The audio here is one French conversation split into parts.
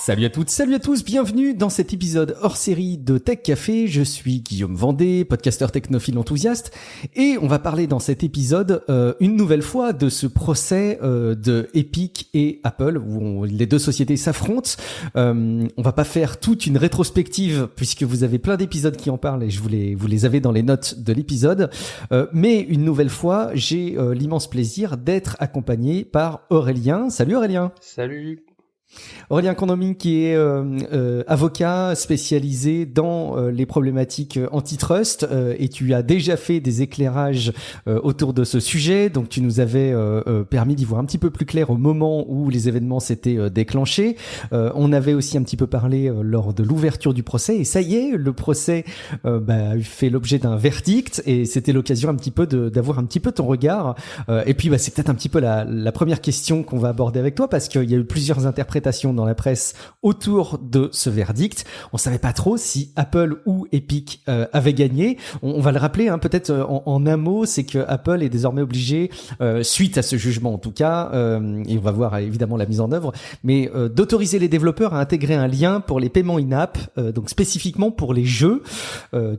Salut à toutes, salut à tous, bienvenue dans cet épisode hors série de Tech Café. Je suis Guillaume Vendée, podcasteur technophile enthousiaste, et on va parler dans cet épisode une nouvelle fois de ce procès de Epic et Apple où les deux sociétés s'affrontent. On va pas faire toute une rétrospective puisque vous avez plein d'épisodes qui en parlent et vous les avez dans les notes de l'épisode. Mais une nouvelle fois, j'ai l'immense plaisir d'être accompagné par Aurélien. Salut Aurélien. Salut. Aurélien Condomine qui est avocat spécialisé dans les problématiques antitrust et tu as déjà fait des éclairages autour de ce sujet, donc tu nous avais permis d'y voir un petit peu plus clair au moment où les événements s'étaient déclenchés. On avait aussi un petit peu parlé lors de l'ouverture du procès et ça y est, le procès fait l'objet d'un verdict et c'était l'occasion un petit peu d'avoir un petit peu ton regard et puis c'est peut-être un petit peu la première question qu'on va aborder avec toi parce qu'il y a eu plusieurs interprétations dans la presse autour de ce verdict. On savait pas trop si Apple ou Epic avait gagné. On va le rappeler peut-être en un mot, c'est que Apple est désormais obligé, suite à ce jugement en tout cas, et on va voir évidemment la mise en œuvre, mais d'autoriser les développeurs à intégrer un lien pour les paiements in-app, donc spécifiquement pour les jeux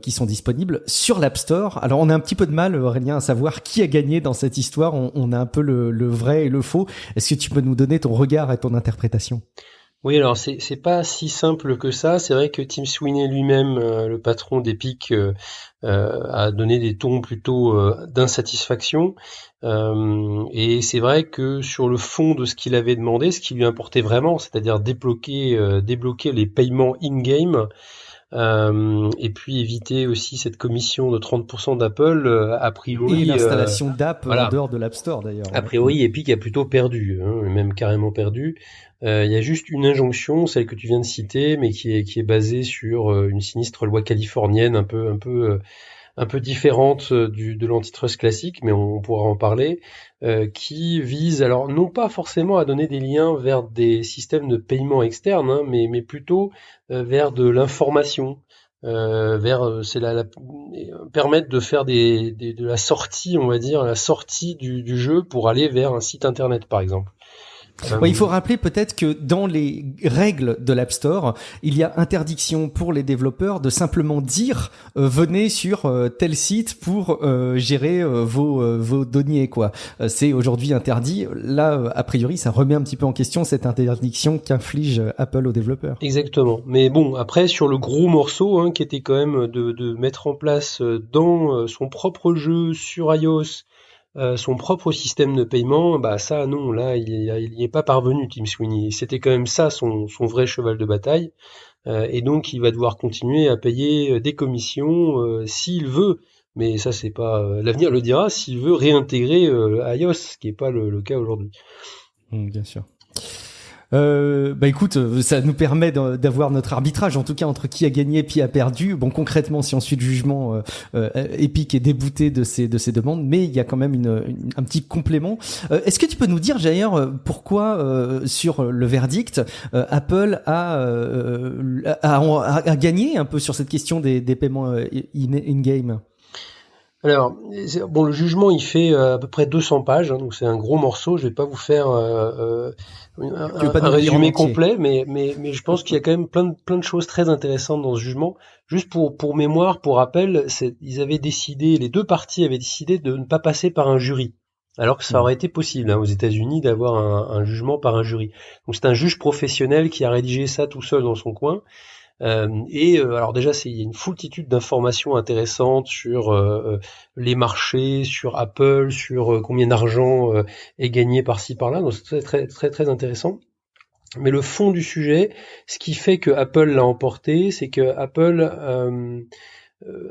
qui sont disponibles sur l'App Store. Alors on a un petit peu de mal, Aurélien, à savoir qui a gagné dans cette histoire. On a un peu le vrai et le faux. Est-ce que tu peux nous donner ton regard et ton interprétation? Oui, alors c'est pas si simple que ça. C'est vrai que Tim Sweeney lui-même, le patron d'Epic, a donné des tons plutôt d'insatisfaction. Et c'est vrai que sur le fond de ce qu'il avait demandé, ce qui lui importait vraiment, c'est-à-dire débloquer les paiements in-game, et puis éviter aussi cette commission de 30% d'Apple, a priori. Et l'installation d'app voilà. En dehors de l'App Store d'ailleurs. A priori, Epic a plutôt perdu, même carrément perdu. Il y a juste une injonction, celle que tu viens de citer, mais qui est basée sur une sinistre loi californienne un peu différente de l'antitrust classique, mais on pourra en parler, qui vise alors non pas forcément à donner des liens vers des systèmes de paiement externes, mais plutôt vers de l'information. Permettre de faire de la sortie, on va dire, la sortie du jeu pour aller vers un site internet, par exemple. Il faut rappeler peut-être que dans les règles de l'App Store, il y a interdiction pour les développeurs de simplement dire venez sur tel site pour gérer vos données quoi. C'est aujourd'hui interdit. Là, a priori, ça remet un petit peu en question cette interdiction qu'inflige Apple aux développeurs. Exactement. Mais bon, après sur le gros morceau, qui était quand même de mettre en place dans son propre jeu sur iOS son propre système de paiement, ça non, là il y est pas parvenu, Tim Sweeney. C'était quand même ça son vrai cheval de bataille, et donc il va devoir continuer à payer des commissions s'il veut, mais ça c'est pas l'avenir le dira, s'il veut réintégrer iOS, ce qui est pas le cas aujourd'hui. Bien sûr. Écoute, ça nous permet d'avoir notre arbitrage, en tout cas entre qui a gagné et qui a perdu. Bon, concrètement, si on suit le jugement, Epic est débouté de ces demandes, mais il y a quand même un petit complément. Est-ce que tu peux nous dire, d'ailleurs, pourquoi sur le verdict, Apple a gagné un peu sur cette question des paiements in-game? Alors, le jugement il fait à peu près 200 pages, donc c'est un gros morceau. Je vais pas vous faire un résumé complet, mais je pense qu'il y a quand même plein de choses très intéressantes dans ce jugement. Juste pour mémoire, pour rappel, les deux parties avaient décidé de ne pas passer par un jury, alors que ça aurait été possible aux États-Unis d'avoir un jugement par un jury. Donc c'est un juge professionnel qui a rédigé ça tout seul dans son coin. Alors déjà, il y a une foultitude d'informations intéressantes sur les marchés, sur Apple, sur combien d'argent est gagné par-ci par-là. Donc c'est très très très intéressant. Mais le fond du sujet, ce qui fait que Apple l'a emporté, c'est que Apple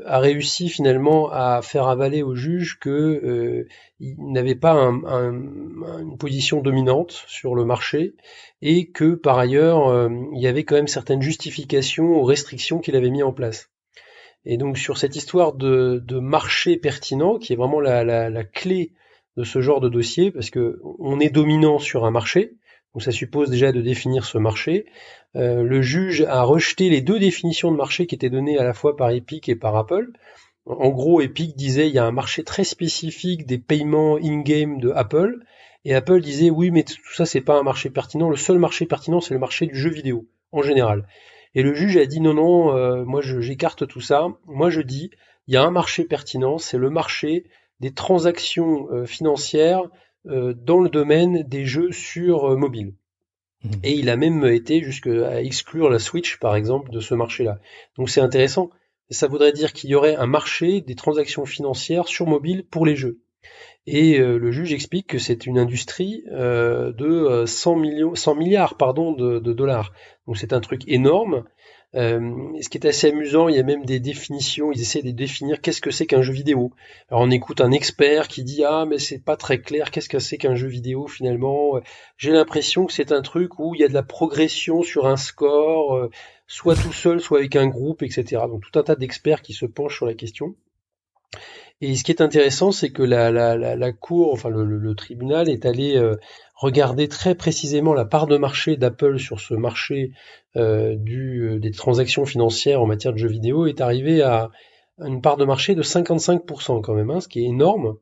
a réussi finalement à faire avaler au juge que il n'avait pas une position dominante sur le marché et que par ailleurs il y avait quand même certaines justifications aux restrictions qu'il avait mis en place. Et donc sur cette histoire de marché pertinent, qui est vraiment la clé de ce genre de dossier, parce que on est dominant sur un marché, donc ça suppose déjà de définir ce marché. Le juge a rejeté les deux définitions de marché qui étaient données à la fois par Epic et par Apple. En gros, Epic disait il y a un marché très spécifique des paiements in-game de Apple, et Apple disait oui, mais tout ça c'est pas un marché pertinent. Le seul marché pertinent c'est le marché du jeu vidéo. en général. Et le juge a dit non, moi j'écarte tout ça. Moi je dis, il y a un marché pertinent, c'est le marché des transactions financières dans le domaine des jeux sur mobile. Et il a même été jusqu'à exclure la Switch, par exemple, de ce marché-là. Donc c'est intéressant. Ça voudrait dire qu'il y aurait un marché des transactions financières sur mobile pour les jeux. Et le juge explique que c'est une industrie de 100 milliards de dollars. Donc c'est un truc énorme. Ce qui est assez amusant, il y a même des définitions, ils essaient de définir qu'est-ce que c'est qu'un jeu vidéo. Alors on écoute un expert qui dit ah mais c'est pas très clair, qu'est-ce que c'est qu'un jeu vidéo finalement. J'ai l'impression que c'est un truc où il y a de la progression sur un score, soit tout seul, soit avec un groupe, etc. Donc tout un tas d'experts qui se penchent sur la question. Et ce qui est intéressant, c'est que la cour, enfin le tribunal est allé regarder très précisément la part de marché d'Apple sur ce marché des transactions financières en matière de jeux vidéo, est arrivé à une part de marché de 55% quand même, hein, ce qui est énorme,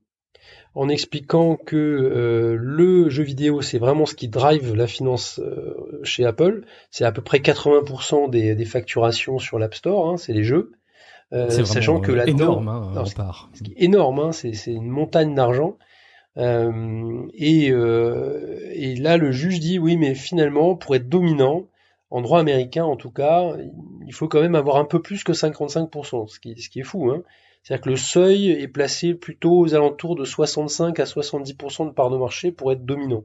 en expliquant que le jeu vidéo, c'est vraiment ce qui drive la finance chez Apple. C'est à peu près 80% des facturations sur l'App Store, hein, c'est les jeux. Sachant que là-dedans, énorme, hein, ce qui est énorme, hein, c'est une montagne d'argent. Et là, le juge dit oui, mais finalement, pour être dominant, en droit américain en tout cas, il faut quand même avoir un peu plus que 55%, ce qui est fou, hein. C'est-à-dire que le seuil est placé plutôt aux alentours de 65 à 70% de part de marché pour être dominant.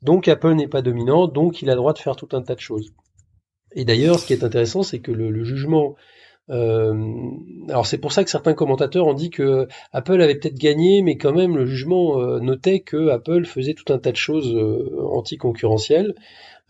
Donc Apple n'est pas dominant, donc il a le droit de faire tout un tas de choses. Et d'ailleurs, ce qui est intéressant, c'est que le jugement alors c'est pour ça que certains commentateurs ont dit que Apple avait peut-être gagné, mais quand même le jugement notait que Apple faisait tout un tas de choses anticoncurrentielles.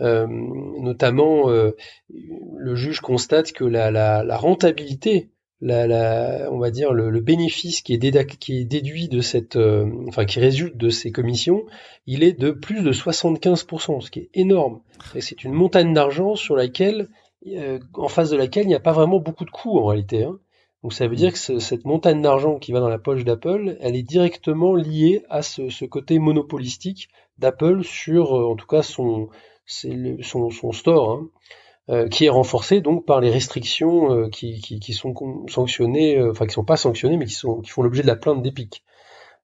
Notamment, le juge constate que la rentabilité, on va dire le bénéfice qui est déduit de qui résulte de ces commissions, il est de plus de 75%, ce qui est énorme. Et c'est une montagne d'argent sur laquelle en face de laquelle il n'y a pas vraiment beaucoup de coûts en réalité, hein. Donc ça veut dire que cette montagne d'argent qui va dans la poche d'Apple, elle est directement liée à ce côté monopolistique d'Apple sur, en tout cas, son store, hein, qui est renforcé donc par les restrictions qui sont sanctionnées, enfin qui sont pas sanctionnées, mais qui font l'objet de la plainte d'Epic.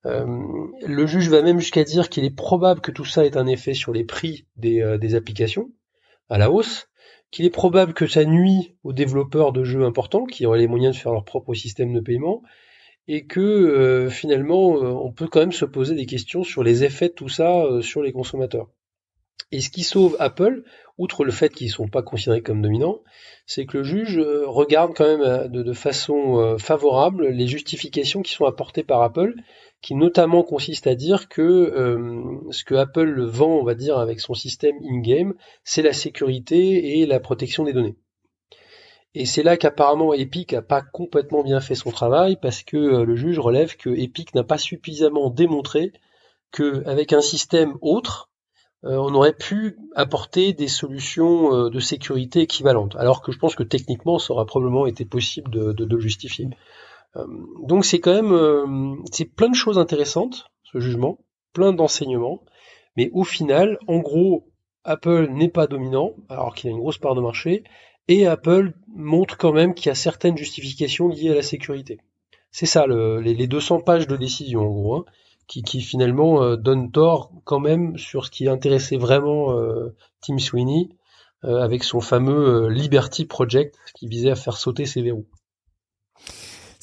Le juge va même jusqu'à dire qu'il est probable que tout ça ait un effet sur les prix des applications à la hausse, qu'il est probable que ça nuit aux développeurs de jeux importants qui auraient les moyens de faire leur propre système de paiement, et que finalement on peut quand même se poser des questions sur les effets de tout ça sur les consommateurs. Et ce qui sauve Apple, outre le fait qu'ils ne sont pas considérés comme dominants, c'est que le juge regarde quand même de façon favorable les justifications qui sont apportées par Apple, qui notamment consiste à dire que ce que Apple vend, on va dire, avec son système in-game, c'est la sécurité et la protection des données. Et c'est là qu'apparemment Epic n'a pas complètement bien fait son travail, parce que le juge relève que Epic n'a pas suffisamment démontré qu'avec un système autre, on aurait pu apporter des solutions de sécurité équivalentes, alors que je pense que techniquement ça aurait probablement été possible de le justifier. Donc c'est quand même c'est plein de choses intéressantes, ce jugement, plein d'enseignements, mais au final, en gros, Apple n'est pas dominant, alors qu'il a une grosse part de marché, et Apple montre quand même qu'il y a certaines justifications liées à la sécurité. C'est ça, les 200 pages de décision, en gros, hein, qui finalement donne tort quand même sur ce qui intéressait vraiment Tim Sweeney avec son fameux Liberty Project qui visait à faire sauter ses verrous.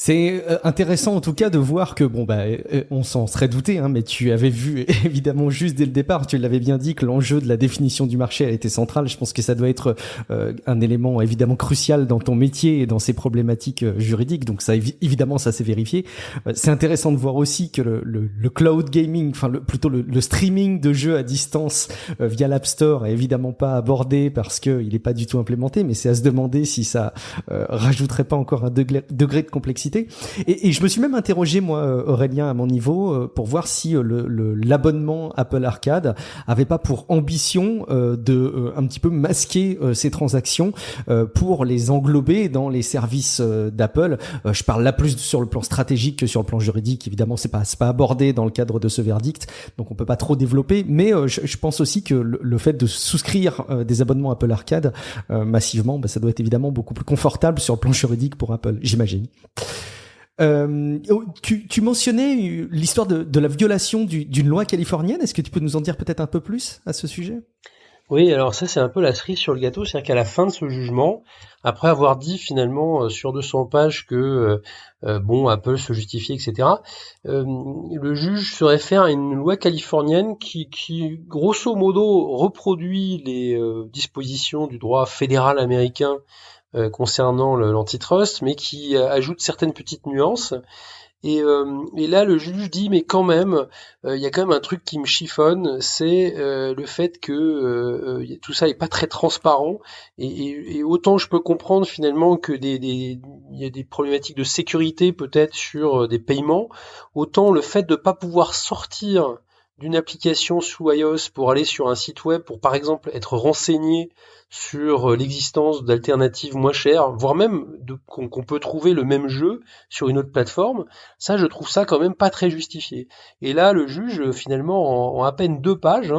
C'est intéressant en tout cas de voir que on s'en serait douté, hein, mais tu avais vu évidemment juste dès le départ, tu l'avais bien dit que l'enjeu de la définition du marché a été central. Je pense que ça doit être un élément évidemment crucial dans ton métier et dans ces problématiques juridiques. Donc ça évidemment ça s'est vérifié. C'est intéressant de voir aussi que le cloud gaming, enfin plutôt le streaming de jeux à distance via l'App Store est évidemment pas abordé parce que il est pas du tout implémenté, mais c'est à se demander si ça rajouterait pas encore un degré de complexité publicité. Et je me suis même interrogé, moi, Aurélien, à mon niveau, pour voir si l'abonnement Apple Arcade avait pas pour ambition de un petit peu masquer ces transactions pour les englober dans les services d'Apple. Je parle là plus sur le plan stratégique que sur le plan juridique. Évidemment, c'est pas abordé dans le cadre de ce verdict, donc on peut pas trop développer. Mais je pense aussi que le fait de souscrire des abonnements Apple Arcade massivement, ça doit être évidemment beaucoup plus confortable sur le plan juridique pour Apple, j'imagine. Tu mentionnais l'histoire de la violation d'une loi californienne. Est-ce que tu peux nous en dire peut-être un peu plus à ce sujet ? Oui, alors ça c'est un peu la cerise sur le gâteau, c'est-à-dire qu'à la fin de ce jugement, après avoir dit finalement sur 200 pages que Apple se justifiait, etc., le juge se réfère à une loi californienne qui grosso modo reproduit les dispositions du droit fédéral américain concernant l'antitrust, mais qui ajoute certaines petites nuances. Et là, le juge dit, mais quand même, il y a quand même un truc qui me chiffonne, c'est le fait que tout ça est pas très transparent. Et autant je peux comprendre finalement que il y a des problématiques de sécurité peut-être sur des paiements, autant le fait de pas pouvoir sortir d'une application sous iOS pour aller sur un site web, pour par exemple être renseigné sur l'existence d'alternatives moins chères, voire même qu'on peut trouver le même jeu sur une autre plateforme, ça je trouve ça quand même pas très justifié. Et là le juge finalement en à peine 2 pages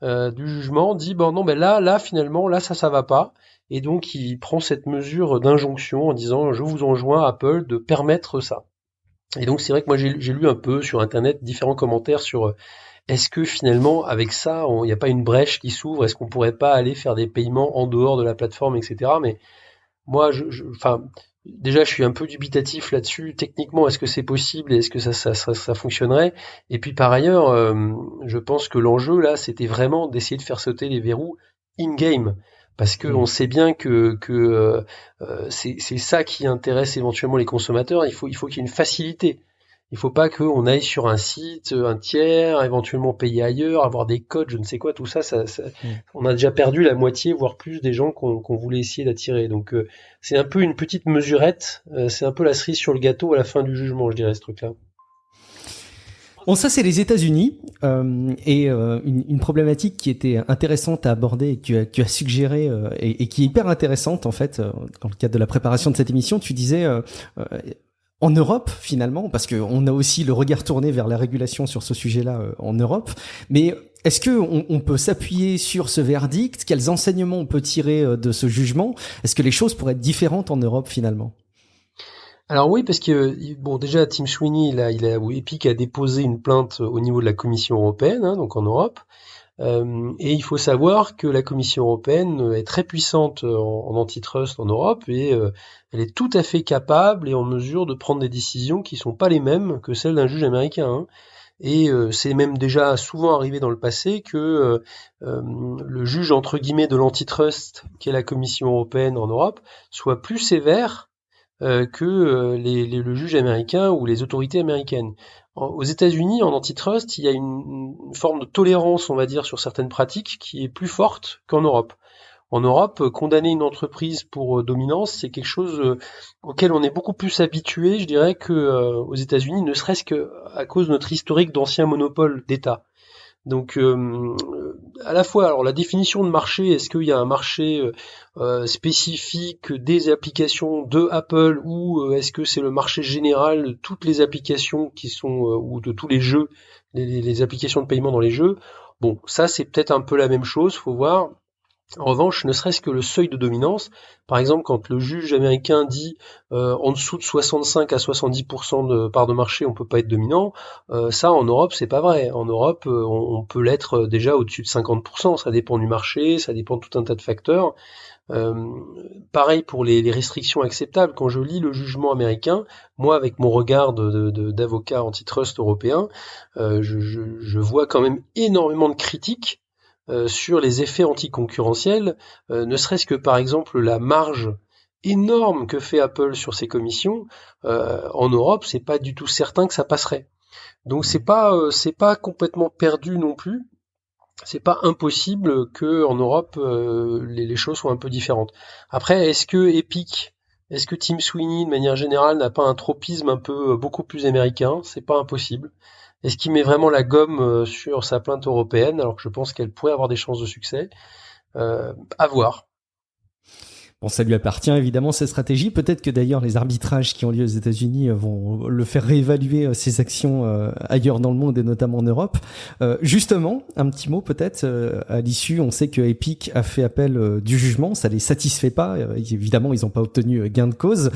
du jugement dit là finalement là ça va pas, et donc il prend cette mesure d'injonction en disant je vous enjoins Apple de permettre ça. Et donc c'est vrai que moi j'ai lu un peu sur internet différents commentaires sur est-ce que finalement, avec ça, il n'y a pas une brèche qui s'ouvre? Est-ce qu'on pourrait pas aller faire des paiements en dehors de la plateforme, etc. Mais moi, déjà, je suis un peu dubitatif là-dessus. Techniquement, est-ce que c'est possible et est-ce que ça fonctionnerait? Et puis par ailleurs, je pense que l'enjeu là, c'était vraiment d'essayer de faire sauter les verrous in-game. Parce que on sait bien que c'est ça qui intéresse éventuellement les consommateurs. Il faut qu'il y ait une facilité. Il faut pas qu'on aille sur un site, un tiers, éventuellement payer ailleurs, avoir des codes, je ne sais quoi, tout ça, on a déjà perdu la moitié, voire plus des gens qu'on voulait essayer d'attirer. Donc c'est un peu une petite mesurette, c'est un peu la cerise sur le gâteau à la fin du jugement, je dirais, ce truc-là. Bon, ça c'est les États-Unis et une problématique qui était intéressante à aborder et que tu as suggéré et qui est hyper intéressante en fait dans le cadre de la préparation de cette émission. Tu disais en Europe, finalement, parce qu'on a aussi le regard tourné vers la régulation sur ce sujet-là en Europe, mais est-ce que on peut s'appuyer sur ce verdict? Quels enseignements on peut tirer de ce jugement? Est-ce que les choses pourraient être différentes en Europe, finalement? Alors oui, parce que déjà Tim Sweeney, Epic a déposé une plainte au niveau de la Commission européenne, donc en Europe. Et il faut savoir que la Commission européenne est très puissante en antitrust en Europe et elle est tout à fait capable et en mesure de prendre des décisions qui sont pas les mêmes que celles d'un juge américain. Et c'est même déjà souvent arrivé dans le passé que le juge entre guillemets de l'antitrust, qui est la Commission européenne en Europe, soit plus sévère que le juge américain ou les autorités américaines. Aux États-Unis, en antitrust, il y a une forme de tolérance, on va dire, sur certaines pratiques qui est plus forte qu'en Europe. En Europe, condamner une entreprise pour dominance, c'est quelque chose auquel on est beaucoup plus habitué, je dirais, que aux États-Unis, ne serait-ce que à cause de notre historique d'anciens monopoles d'État. Donc, à la fois, alors la définition de marché, est-ce qu'il y a un marché spécifique des applications de Apple ou est-ce que c'est le marché général de toutes les applications qui sont ou de tous les jeux, les applications de paiement dans les jeux? Bon, ça c'est peut-être un peu la même chose, faut voir. En revanche, ne serait-ce que le seuil de dominance, par exemple, quand le juge américain dit en dessous de 65 à 70% de part de marché, on peut pas être dominant, ça en Europe c'est pas vrai. En Europe, on peut l'être déjà au-dessus de 50%. Ça dépend du marché, ça dépend de tout un tas de facteurs. Pareil pour les restrictions acceptables. Quand je lis le jugement américain, moi avec mon regard d'avocat antitrust européen, je vois quand même énormément de critiques sur les effets anticoncurrentiels, ne serait-ce que par exemple la marge énorme que fait Apple sur ses commissions, en Europe, c'est pas du tout certain que ça passerait. Donc c'est pas complètement perdu non plus. C'est pas impossible que en Europe les choses soient un peu différentes. Après, est-ce que Epic Est-ce que Tim Sweeney, de manière générale, n'a pas un tropisme un peu beaucoup plus américain? C'est pas impossible. Est-ce qu'il met vraiment la gomme sur sa plainte européenne, alors que je pense qu'elle pourrait avoir des chances de succès? À voir. Bon, ça lui appartient évidemment cette stratégie. Peut-être que d'ailleurs les arbitrages qui ont lieu aux États-Unis vont le faire réévaluer ses actions ailleurs dans le monde et notamment en Europe. Justement, un petit mot peut-être à l'issue. On sait que Epic a fait appel du jugement. Ça les satisfait pas. Évidemment, ils n'ont pas obtenu gain de cause.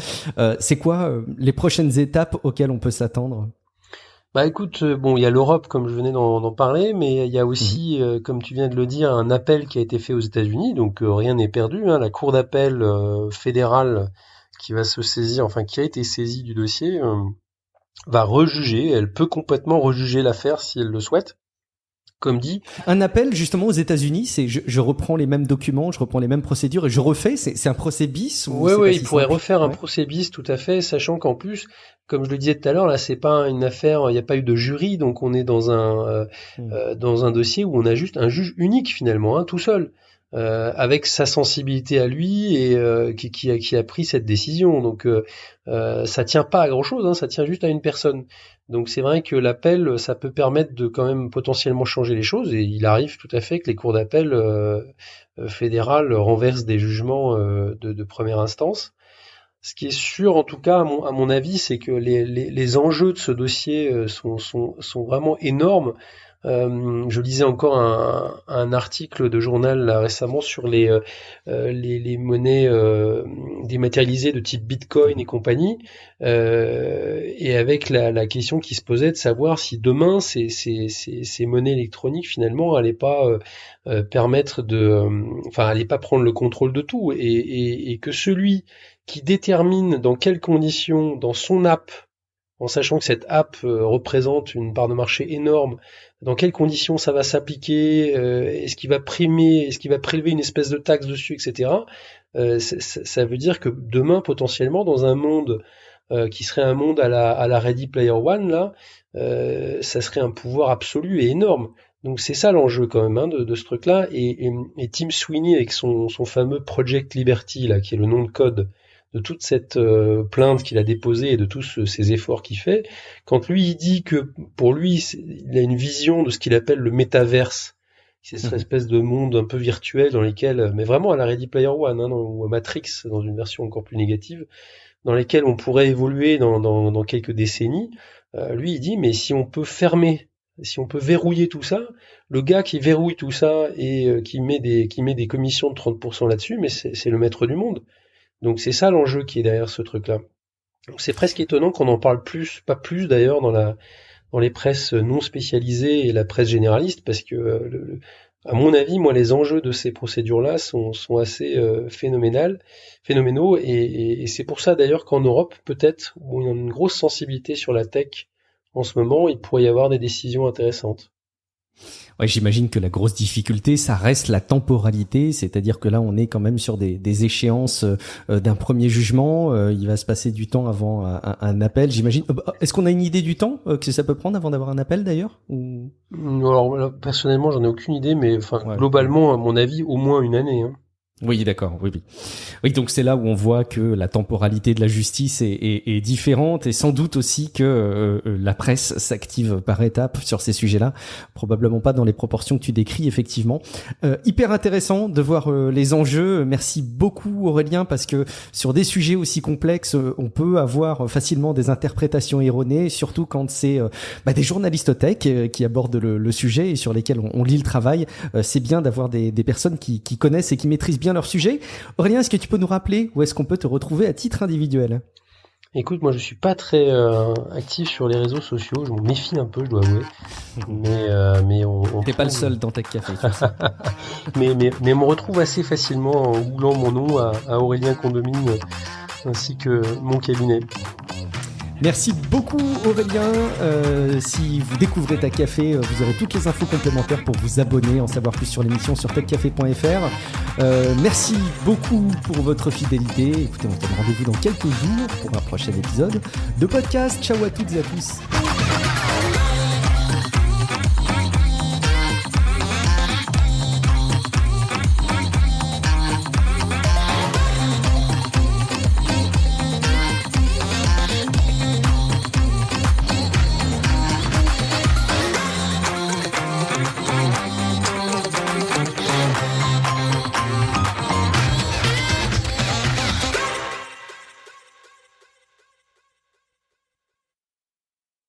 C'est quoi les prochaines étapes auxquelles on peut s'attendre? Bah écoute, bon, il y a l'Europe comme je venais d'en parler, mais il y a aussi, comme tu viens de le dire, un appel qui a été fait aux États-Unis, donc rien n'est perdu, hein. La Cour d'appel fédérale qui va se saisir, enfin qui a été saisie du dossier, va rejuger. Elle peut complètement rejuger l'affaire si elle le souhaite. Comme dit. Un appel justement aux États-Unis, c'est je reprends les mêmes documents, je reprends les mêmes procédures et je refais. C'est un procès bis ou Oui, il pourrait refaire un procès bis, tout à fait, sachant qu'en plus, comme je le disais tout à l'heure, là, c'est pas une affaire, il n'y a pas eu de jury, donc on est dans un dossier où on a juste un juge unique finalement, hein, tout seul, avec sa sensibilité à lui et qui a pris cette décision. Donc ça tient pas à grand chose, hein, ça tient juste à une personne. Donc c'est vrai que l'appel, ça peut permettre de quand même potentiellement changer les choses, et il arrive tout à fait que les cours d'appel fédérales renversent des jugements de première instance. Ce qui est sûr, en tout cas, à mon avis, c'est que les enjeux de ce dossier sont vraiment énormes. Je lisais encore un article de journal là, récemment sur les monnaies dématérialisées de type Bitcoin et compagnie, et avec la question qui se posait de savoir si demain ces monnaies électroniques finalement allaient pas permettre allaient pas prendre le contrôle de tout, et que celui qui détermine dans quelles conditions, dans son app, en sachant que cette app représente une part de marché énorme, dans quelles conditions ça va s'appliquer, est-ce qu'il va primer, est-ce qu'il va prélever une espèce de taxe dessus, etc. Ça veut dire que demain, potentiellement, dans un monde qui serait un monde à la Ready Player One, là, ça serait un pouvoir absolu et énorme. Donc c'est ça l'enjeu quand même, hein, de ce truc-là. Et Tim Sweeney avec son fameux Project Liberty, là, qui est le nom de code de toute cette plainte qu'il a déposée et de tous ces efforts qu'il fait, quand lui il dit que pour lui il a une vision de ce qu'il appelle le métaverse, c'est cette espèce de monde un peu virtuel dans lequel, mais vraiment à la Ready Player One, hein, ou à Matrix dans une version encore plus négative, dans lesquels on pourrait évoluer dans quelques décennies, lui il dit mais si on peut fermer, si on peut verrouiller tout ça, le gars qui verrouille tout ça et qui met des commissions de 30% là-dessus, mais c'est le maître du monde. Donc c'est ça l'enjeu qui est derrière ce truc-là. Donc c'est presque étonnant qu'on en parle plus, pas plus d'ailleurs dans les presses non spécialisées et la presse généraliste, parce que à mon avis, moi les enjeux de ces procédures-là sont assez phénoménaux, et c'est pour ça d'ailleurs qu'en Europe, peut-être, où il y a une grosse sensibilité sur la tech en ce moment, il pourrait y avoir des décisions intéressantes. Ouais, j'imagine que la grosse difficulté, ça reste la temporalité, c'est-à-dire que là, on est quand même sur des échéances d'un premier jugement. Il va se passer du temps avant un appel, j'imagine. Est-ce qu'on a une idée du temps que ça peut prendre avant d'avoir un appel, d'ailleurs, ou... Alors là, personnellement, j'en ai aucune idée, mais globalement, à mon avis, au moins une année, hein. Oui, d'accord. Oui, donc c'est là où on voit que la temporalité de la justice est différente, et sans doute aussi que la presse s'active par étapes sur ces sujets-là, probablement pas dans les proportions que tu décris, effectivement. Hyper intéressant de voir les enjeux. Merci beaucoup Aurélien, parce que sur des sujets aussi complexes, on peut avoir facilement des interprétations erronées, surtout quand c'est des journalistes tech qui abordent le sujet et sur lesquels on lit le travail. C'est bien d'avoir des personnes qui connaissent et qui maîtrisent bien leur sujet. Aurélien, est-ce que tu peux nous rappeler où est-ce qu'on peut te retrouver à titre individuel? Écoute, moi je suis pas très actif sur les réseaux sociaux, je m'en méfie un peu, je dois avouer. Mais t'es pas le seul dans Tech Café. mais on retrouve assez facilement en googlant mon nom à Aurélien Condomine, ainsi que mon cabinet. Merci beaucoup Aurélien. Si vous découvrez Tech Café, vous aurez toutes les infos complémentaires pour vous abonner, en savoir plus sur l'émission sur techcafé.fr. Merci beaucoup pour votre fidélité. Écoutez, on se donne rendez-vous dans quelques jours pour un prochain épisode de podcast. Ciao à toutes et à tous.